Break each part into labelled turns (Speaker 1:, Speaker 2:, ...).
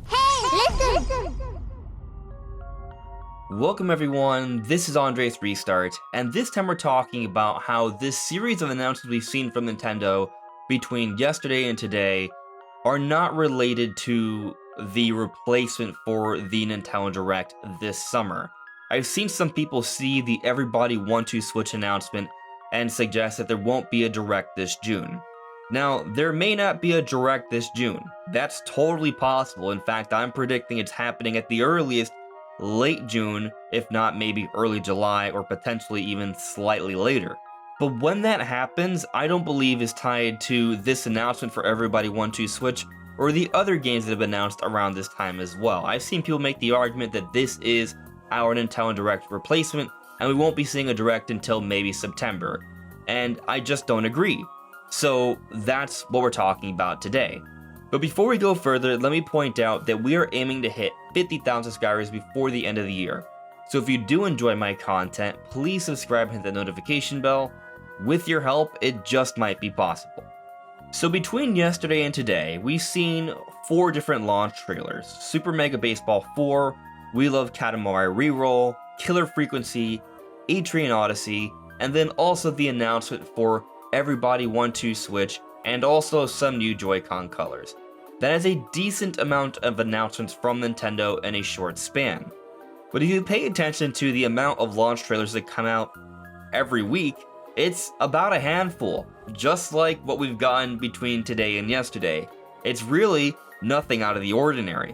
Speaker 1: Hey, listen!
Speaker 2: Welcome everyone, this is Andre's Restart, and this time we're talking about how this series of announcements we've seen from Nintendo between yesterday and today are not related to the replacement for the Nintendo Direct this summer. I've seen some people see the Everybody Want to Switch announcement and suggest that there won't be a Direct this June. Now, there may not be a Direct this June. That's totally possible. In fact, I'm predicting it's happening at the earliest late June, if not maybe early July, or potentially even slightly later. But when that happens, I don't believe is tied to this announcement for Everybody Want to Switch or the other games that have been announced around this time as well. I've seen people make the argument that this is our Nintendo Direct replacement, and we won't be seeing a Direct until maybe September. And I just don't agree. So that's what we're talking about today. But before we go further, let me point out that we are aiming to hit 50,000 subscribers before the end of the year. So if you do enjoy my content, please subscribe and hit the notification bell. With your help, it just might be possible. So between yesterday and today, we've seen 4 different launch trailers: Super Mega Baseball 4, We Love Katamari Reroll, Killer Frequency, Etrian Odyssey, and then also the announcement for Everybody Want to Switch, and also some new JoyCon Colors. That is a decent amount of announcements from Nintendo in a short span. But if you pay attention to the amount of launch trailers that come out every week, it's about a handful, just like what we've gotten between today and yesterday. It's really nothing out of the ordinary.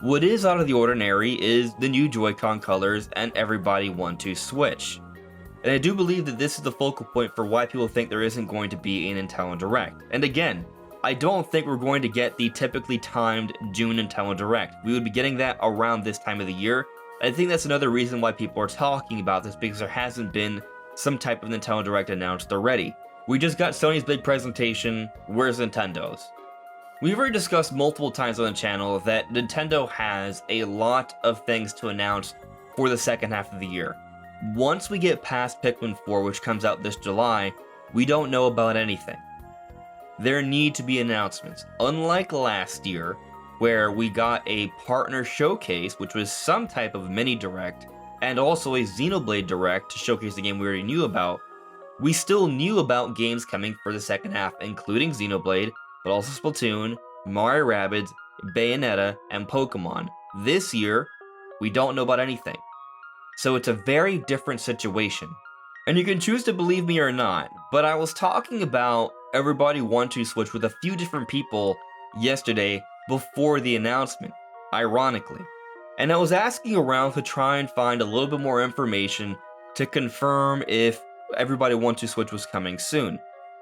Speaker 2: What is out of the ordinary is the new JoyCon Colors and Everybody Want to Switch. And I do believe that this is the focal point for why people think there isn't going to be a Nintendo Direct. And again, I don't think we're going to get the typically timed June Nintendo Direct. We would be getting that around this time of the year. I think that's another reason why people are talking about this, because there hasn't been some type of Nintendo Direct announced already. We just got Sony's big presentation, where's Nintendo's? We've already discussed multiple times on the channel that Nintendo has a lot of things to announce for the second half of the year. Once we get past Pikmin 4, which comes out this July, we don't know about anything. There need to be announcements. Unlike last year, where we got a partner showcase, which was some type of mini direct, and also a Xenoblade Direct to showcase the game we already knew about, we still knew about games coming for the second half, including Xenoblade, but also Splatoon, Mario Rabbids, Bayonetta, and Pokemon. This year, we don't know about anything. So it's a very different situation. And you can choose to believe me or not, but I was talking about Everybody Want to Switch with a few different people yesterday before the announcement, ironically. And I was asking around to try and find a little bit more information to confirm if Everybody Want to Switch was coming soon.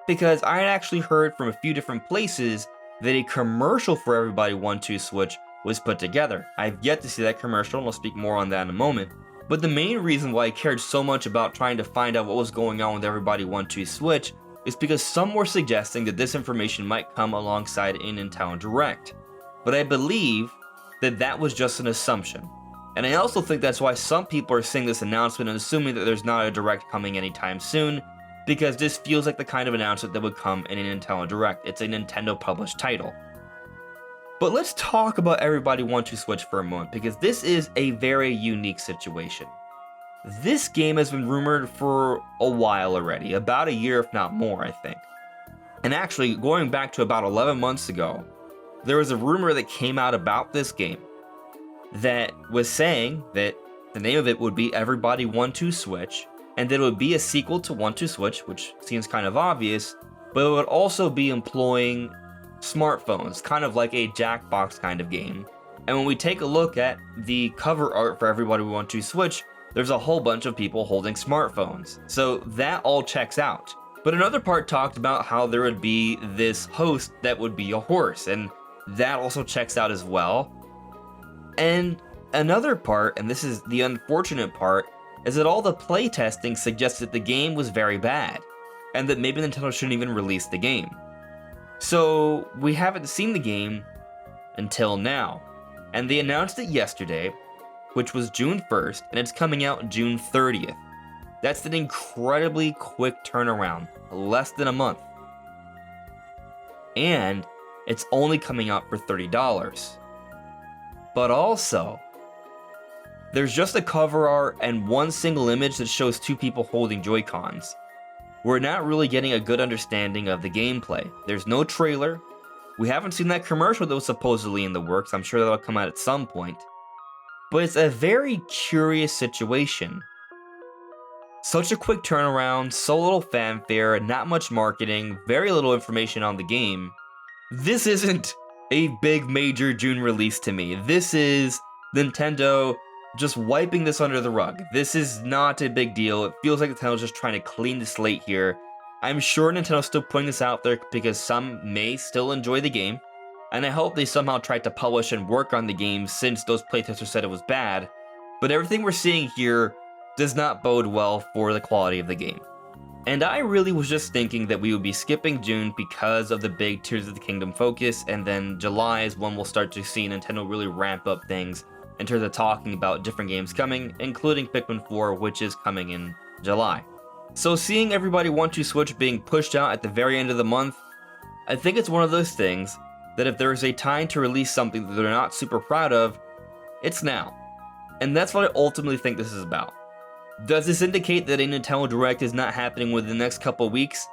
Speaker 2: Because I had actually heard from a few different places that a commercial for Everybody Want to Switch was put together. I've yet to see that commercial, and I'll speak more on that in a moment. But the main reason why I cared so much about trying to find out what was going on with Everybody Want to Switch is because some were suggesting that this information might come alongside a Nintendo Direct. But I believe that that was just an assumption. And I also think that's why some people are seeing this announcement and assuming that there's not a Direct coming anytime soon, because this feels like the kind of announcement that would come in a Nintendo Direct. It's a Nintendo published title. But let's talk about Everybody Want to Switch for a moment, because this is a very unique situation. This game has been rumored for a while already, about a year if not more, I think. And actually, going back to about 11 months ago, there was a rumor that came out about this game that was saying that the name of it would be Everybody Want to Switch, and that it would be a sequel to Want to Switch, which seems kind of obvious, but it would also be employing smartphones, kind of like a Jackbox kind of game. And when we take a look at the cover art for Everybody Want to Switch, there's a whole bunch of people holding smartphones. So that all checks out. But another part talked about how there would be this host that would be a horse, and that also checks out as well. And another part, and this is the unfortunate part, is that all the playtesting suggests that the game was very bad, and that maybe Nintendo shouldn't even release the game. So we haven't seen the game until now. And they announced it yesterday, which was June 1st, and it's coming out June 30th. That's an incredibly quick turnaround, less than a month. And it's only coming out for $30. But also, there's just a cover art and one single image that shows two people holding Joy-Cons. We're not really getting a good understanding of the gameplay. There's no trailer. We haven't seen that commercial that was supposedly in the works. I'm sure that'll come out at some point. But it's a very curious situation. Such a quick turnaround, so little fanfare, not much marketing, very little information on the game. This isn't a big major June release to me. This is Nintendo just wiping this under the rug. This is not a big deal. It feels like Nintendo's just trying to clean the slate here. I'm sure Nintendo's still putting this out there because some may still enjoy the game, and I hope they somehow tried to polish and work on the game since those playtesters said it was bad, but everything we're seeing here does not bode well for the quality of the game. And I really was just thinking that we would be skipping June because of the big Tears of the Kingdom focus, and then July is when we'll start to see Nintendo really ramp up things in terms of talking about different games coming, including Pikmin 4, which is coming in July. So seeing everybody want to Switch being pushed out at the very end of the month, I think it's one of those things that if there is a time to release something that they're not super proud of, it's now. And that's what I ultimately think this is about. Does this indicate that a Nintendo Direct is not happening within the next couple weeks?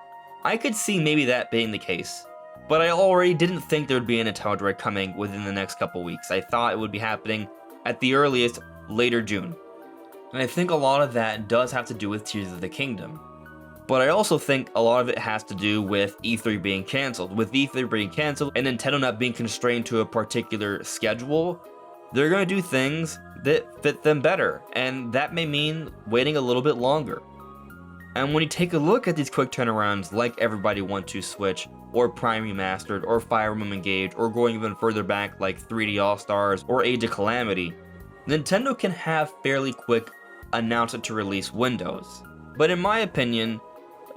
Speaker 2: I could see maybe that being the case. But I already didn't think there would be a Nintendo Direct coming within the next couple weeks. I thought it would be happening at the earliest later June. And I think a lot of that does have to do with Tears of the Kingdom. But I also think a lot of it has to do with E3 being cancelled. With E3 being cancelled and Nintendo not being constrained to a particular schedule, they're going to do things that fit them better, and that may mean waiting a little bit longer. And when you take a look at these quick turnarounds like Everybody Want to Switch, or Prime Remastered, or Fire Emblem Engage, or going even further back like 3D All-Stars, or Age of Calamity, Nintendo can have fairly quick announcement to release windows. But in my opinion,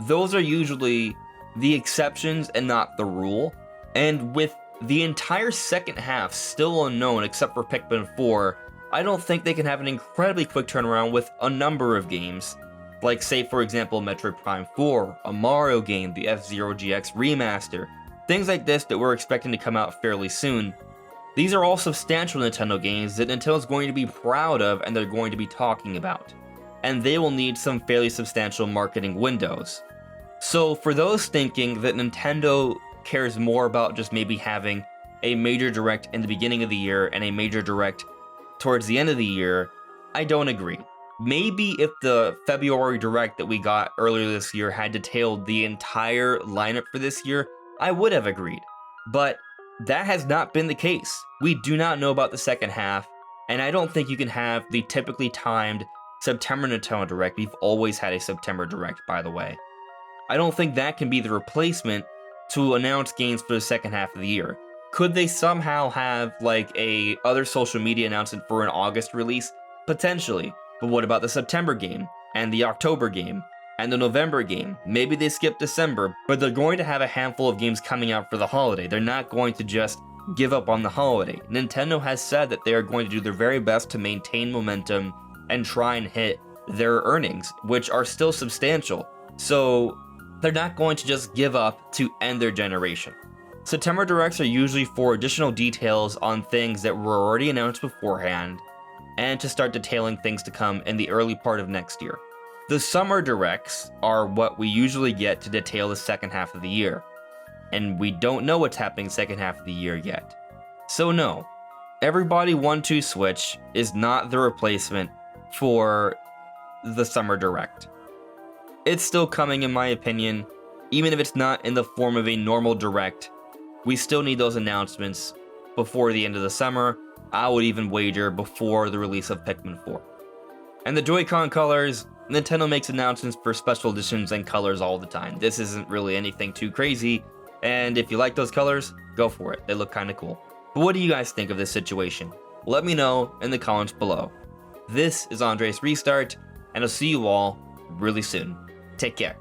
Speaker 2: those are usually the exceptions and not the rule. And with the entire second half still unknown except for Pikmin 4, I don't think they can have an incredibly quick turnaround with a number of games. Like say for example Metroid Prime 4, a Mario game, the F-Zero GX remaster, things like this that we're expecting to come out fairly soon. These are all substantial Nintendo games that Nintendo's going to be proud of and they're going to be talking about. And they will need some fairly substantial marketing windows. So for those thinking that Nintendo cares more about just maybe having a major direct in the beginning of the year and a major direct towards the end of the year, I don't agree. Maybe if the February direct that we got earlier this year had detailed the entire lineup for this year, I would have agreed. But that has not been the case. We do not know about the second half, and I don't think you can have the typically timed September Nintendo Direct. We've always had a September Direct, by the way. I don't think that can be the replacement to announce games for the second half of the year. Could they somehow have like a other social media announcement for an August release? Potentially. But what about the September game, and the October game, and the November game? Maybe they skip December, but they're going to have a handful of games coming out for the holiday. They're not going to just give up on the holiday. Nintendo has said that they are going to do their very best to maintain momentum and try and hit their earnings, which are still substantial. So they're not going to just give up to end their generation. September Directs are usually for additional details on things that were already announced beforehand, and to start detailing things to come in the early part of next year. The Summer Directs are what we usually get to detail the second half of the year, and we don't know what's happening second half of the year yet. So no, Everybody Want to Switch is not the replacement for the Summer Direct. It's still coming in my opinion, even if it's not in the form of a normal Direct. We still need those announcements before the end of the summer. I would even wager before the release of Pikmin 4. And the JoyCon Colors, Nintendo makes announcements for special editions and colors all the time. This isn't really anything too crazy, and if you like those colors, go for it. They look kinda cool. But what do you guys think of this situation? Let me know in the comments below. This is Andres Restart, and I'll see you all really soon. Take care.